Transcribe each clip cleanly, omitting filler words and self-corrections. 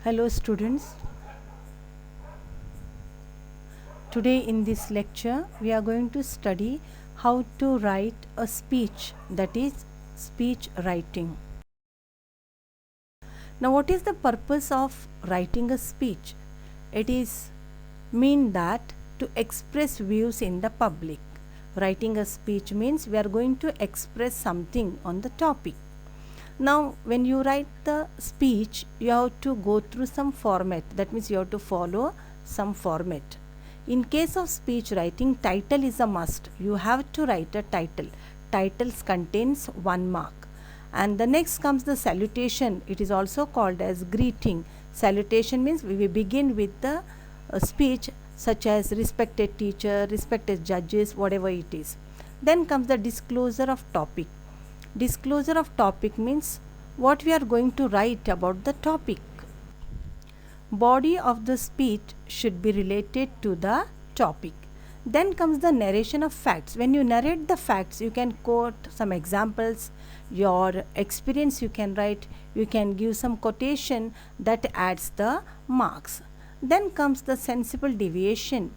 Hello students. Today in this lecture we are going to study how to write a speech, that is speech writing. Now what is the purpose of writing a speech? It is mean that to express views in the public. Writing a speech means we are going to express something on the topic. Now when you write the speech, you have to go through some format. That means you have to follow some format. In case of speech writing, title is a must. You have to write a title. Titles contains 1 mark. And the next comes the salutation. It is also called as greeting. Salutation means we begin with the speech such as respected teacher, respected judges, whatever it is. Then comes the disclosure of topic. Disclosure of topic means what we are going to write about the topic. Body of the speech should be related to the topic. Then comes the narration of facts. When you narrate the facts, you can quote some examples, your experience you can write, you can give some quotation that adds the marks. Then comes the sensible deviation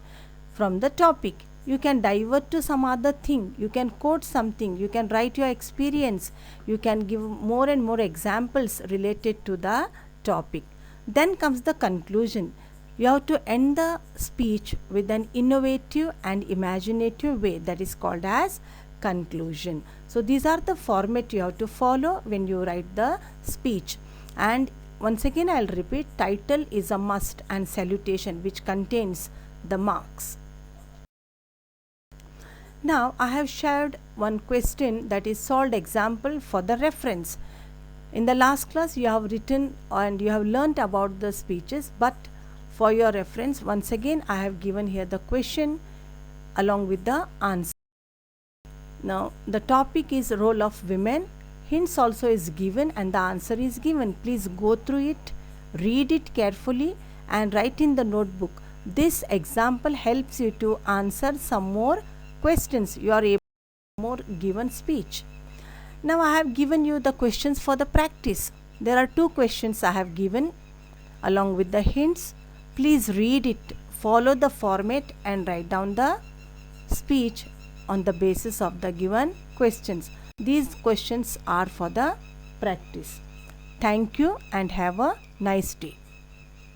from the topic. You can divert to some other thing, you can quote something, you can write your experience, you can give more and more examples related to the topic. Then comes the conclusion. You have to end the speech with an innovative and imaginative way, that is called as conclusion. So these are the format you have to follow when you write the speech. And once again I will repeat, title is a must and salutation which contains the marks. Now I have shared one question, that is solved example for the reference. In the last class you have written and you have learnt about the speeches, but for your reference once again I have given here the question along with the answer. Now the topic is role of women. Hints also is given and the answer is given. Please go through it, read it carefully and write in the notebook. This example helps you to answer some more questions. You are able to more given speech. Now I have given you the questions for the practice. There are 2 questions I have given along with the hints. Please read it, follow the format and write down the speech on the basis of the given questions. These questions are for the practice. Thank you and have a nice day.